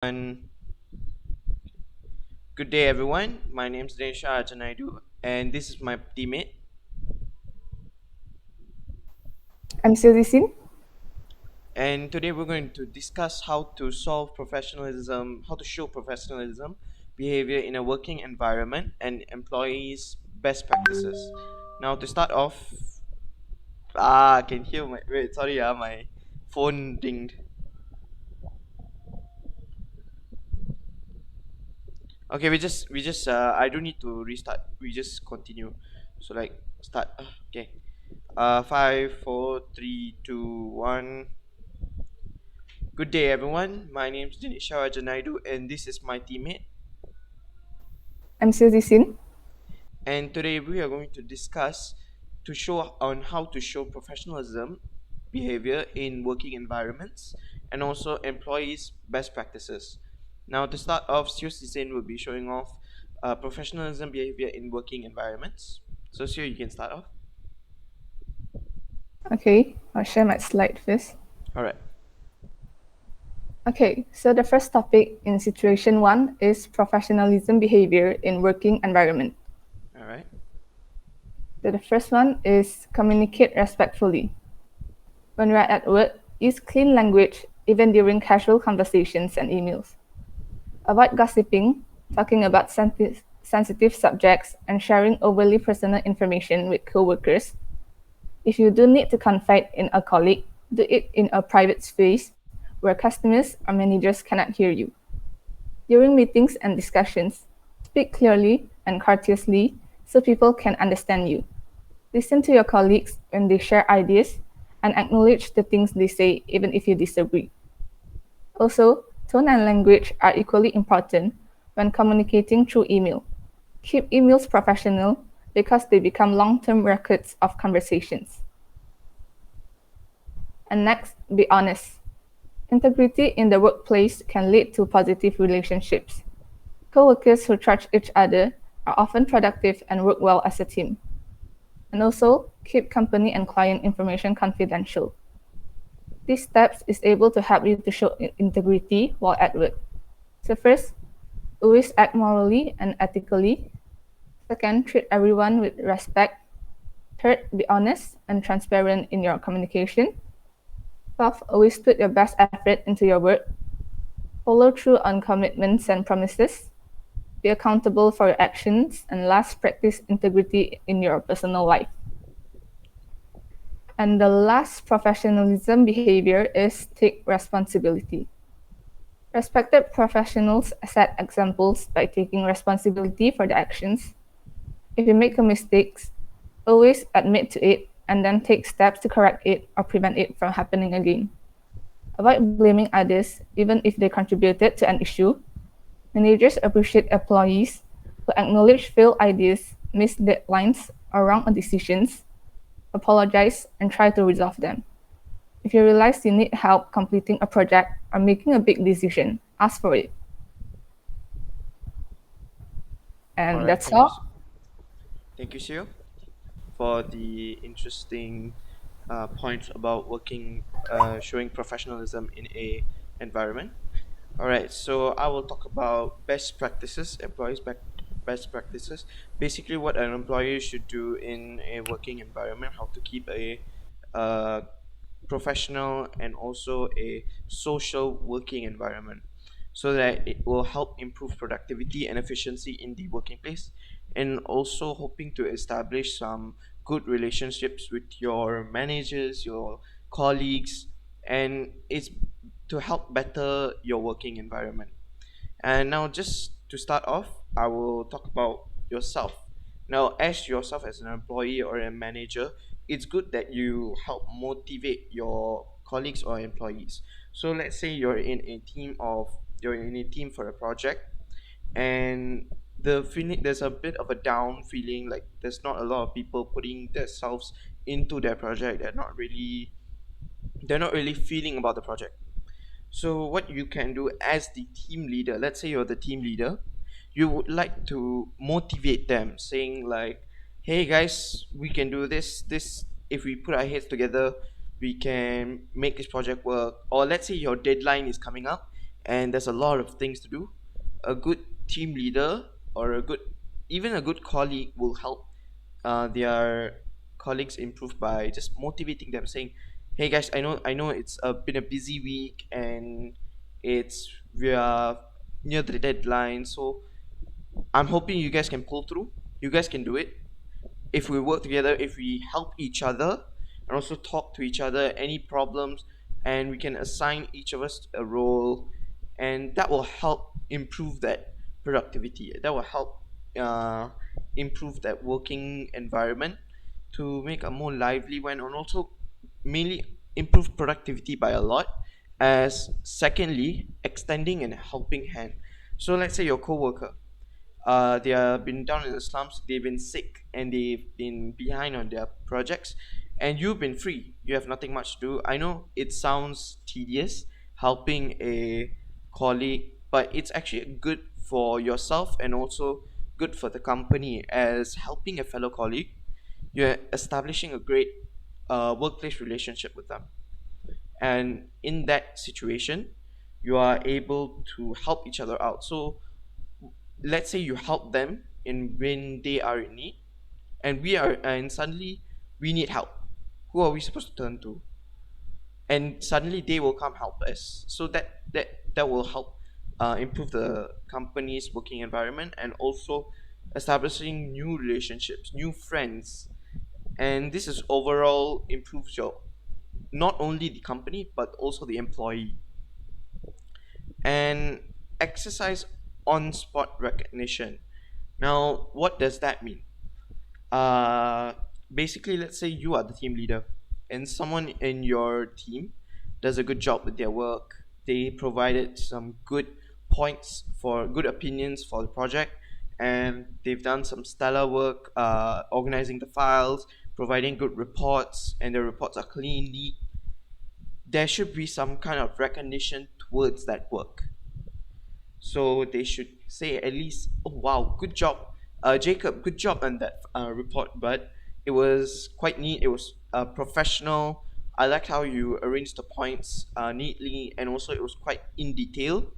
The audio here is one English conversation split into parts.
And good day, everyone. My name is Dinesharajan Naidu, and this is my teammate. I'm ZIXIN. And today we're going to discuss how to solve professionalism, how to show professionalism behavior in a working environment and employees' best practices. Now, to start off, I can hear my wait. Sorry, my phone dinged. Okay, we just I don't need to restart. We just continue. So like start. Okay. 5, 4, 3, 2, 1. Good day, everyone. My name is Dinesharajan, and this is my teammate. I'm ZIXIN. And today we are going to discuss to show on how to show professionalism behavior in working environments and also employees' best practices. Now, to start off, Susan will be showing off professionalism behavior in working environments. So, Sue, you can start off. Okay, I'll share my slide first. All right. Okay, so the first topic in situation 1 is professionalism behavior in working environment. All right. So the first one is communicate respectfully. When we are at work, use clean language even during casual conversations and emails. Avoid gossiping, talking about sensitive subjects, and sharing overly personal information with coworkers. If you do need to confide in a colleague, do it in a private space where customers or managers cannot hear you. During meetings and discussions, speak clearly and courteously so people can understand you. Listen to your colleagues when they share ideas and acknowledge the things they say even if you disagree. Also, tone and language are equally important when communicating through email. Keep emails professional because they become long-term records of conversations. And next, be honest. Integrity in the workplace can lead to positive relationships. Coworkers who trust each other are often productive and work well as a team. And also, keep company and client information confidential. These steps is able to help you to show integrity while at work. So first, always act morally and ethically. Second, treat everyone with respect. Third, be honest and transparent in your communication. Fourth, always put your best effort into your work. Follow through on commitments and promises. Be accountable for your actions. And last, practice integrity in your personal life. And the last professionalism behavior is take responsibility. Respected professionals set examples by taking responsibility for their actions. If you make a mistake, always admit to it and then take steps to correct it or prevent it from happening again. Avoid blaming others even if they contributed to an issue. Managers appreciate employees who acknowledge failed ideas, missed deadlines, or wrong decisions, apologize, and try to resolve them. If you realize you need help completing a project or making a big decision, ask for it. All And right. that's all. Thank you, Sue, for the interesting points about working, showing professionalism in a environment. All right, so I will talk about best practices, best practices. Basically, what an employer should do in a working environment, how to keep a uh, professional and also a social working environment so that it will help improve productivity and efficiency in the working place, and also hoping to establish some good relationships with your managers, your colleagues, and it's to help better your working environment. And now, just to start off, I will talk about yourself. Now, as yourself as an employee or a manager, it's good that you help motivate your colleagues or employees. So let's say you're in a team for a project, and the feeling there's a bit of a down feeling, like there's not a lot of people putting themselves into their project. They're not really feeling about the project. So what you can do as the team leader, let's say you're the team leader, you would like to motivate them, saying like, "Hey guys, we can do this. This if we put our heads together, we can make this project work." Or let's say your deadline is coming up, and there's a lot of things to do. A good team leader or even a good colleague will help their colleagues improve by just motivating them, saying, "Hey guys, I know it's been a busy week and we are near the deadline, so I'm hoping you guys can pull through. You guys can do it. If we work together, if we help each other and also talk to each other, any problems, and we can assign each of us a role, and that will help improve that productivity. That will help uh, improve that working environment to make a more lively one, and also mainly improve productivity by a lot. As secondly, extending and helping hand. So let's say your coworker, they have been down in the slums, they've been sick, and they've been behind on their projects, and you've been free, you have nothing much to do. I know it sounds tedious helping a colleague, but it's actually good for yourself and also good for the company, as helping a fellow colleague, you're establishing a great workplace relationship with them, and in that situation you are able to help each other out. So let's say you help them in when they are in need, and suddenly we need help. Who are we supposed to turn to? And suddenly they will come help us. So that will help improve the company's working environment, and also establishing new relationships, new friends, and this is overall improves your, not only the company but also the employee. And exercise on spot recognition. Now, what does that mean? uh Basically, let's say you are the team leader and someone in your team does a good job with their work. They provided some good points for good opinions for the project, and they've done some stellar work organizing the files, providing good reports, and the reports are clean, neat. There should be some kind of recognition towards that work. So they should say at least, "Oh wow, good job, Jacob, good job on that report." But it was quite neat. It was professional. I liked how you arranged the points neatly, and also it was quite in detail.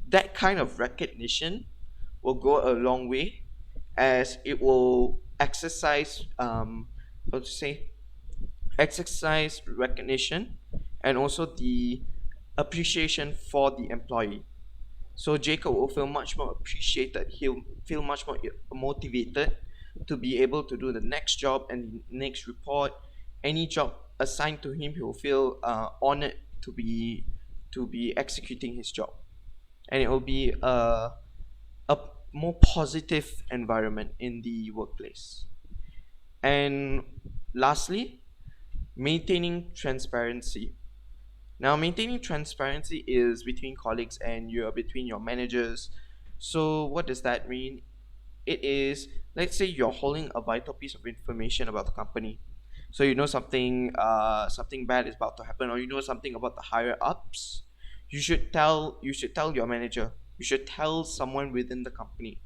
That kind of recognition will go a long way, as it will exercise how to say exercise recognition, and also the appreciation for the employee. So Jacob will feel much more appreciated. He'll feel much more motivated to be able to do the next job and the next report. Any job assigned to him, he will feel honored to be executing his job, and it will be a more positive environment in the workplace. And lastly, maintaining transparency. Now, maintaining transparency is between colleagues and you're between your managers. So, what does that mean? It is, let's say you're holding a vital piece of information about the company. So you know something bad is about to happen, or you know something about the higher ups. You should tell your manager. You should tell someone within the company,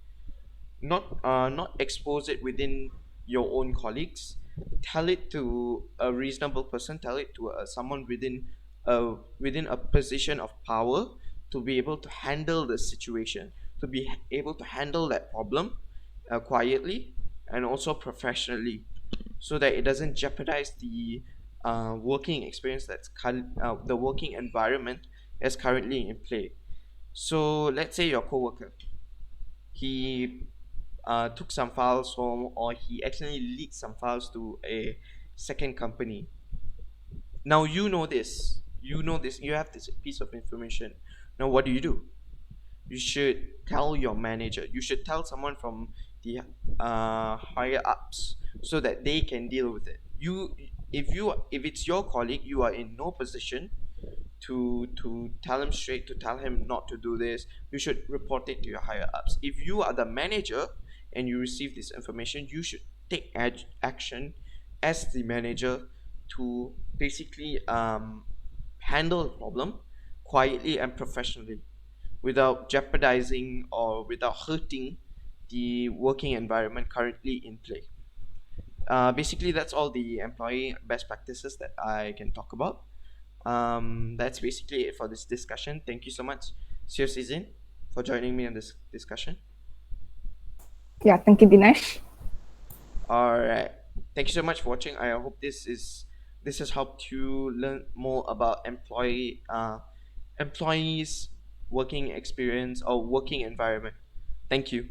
not expose it within your own colleagues. Tell it to a reasonable person. Tell it to someone within a position of power, to be able to handle the situation, to be able to handle that problem quietly and also professionally, so that it doesn't jeopardize the working experience the working environment that's currently in play. So let's say your coworker, he took some files home, or he accidentally leaked some files to a second company. Now you have this piece of information. Now what do? You should tell your manager. You should tell someone from the higher ups, so that they can deal with it. If it's your colleague, you are in no position to tell him straight, to tell him not to do this. You should report it to your higher ups. If you are the manager and you receive this information, you should take action as the manager to basically handle the problem quietly and professionally, without jeopardizing or without hurting the working environment currently in play. Basically, that's all the employee best practices that I can talk about. That's basically it for this discussion. Thank you so much. Cheers, Izin, for joining me in this discussion. Yeah, thank you, Dinesh. All right. Thank you so much for watching. I hope this has helped you learn more about employees working experience or working environment. Thank you.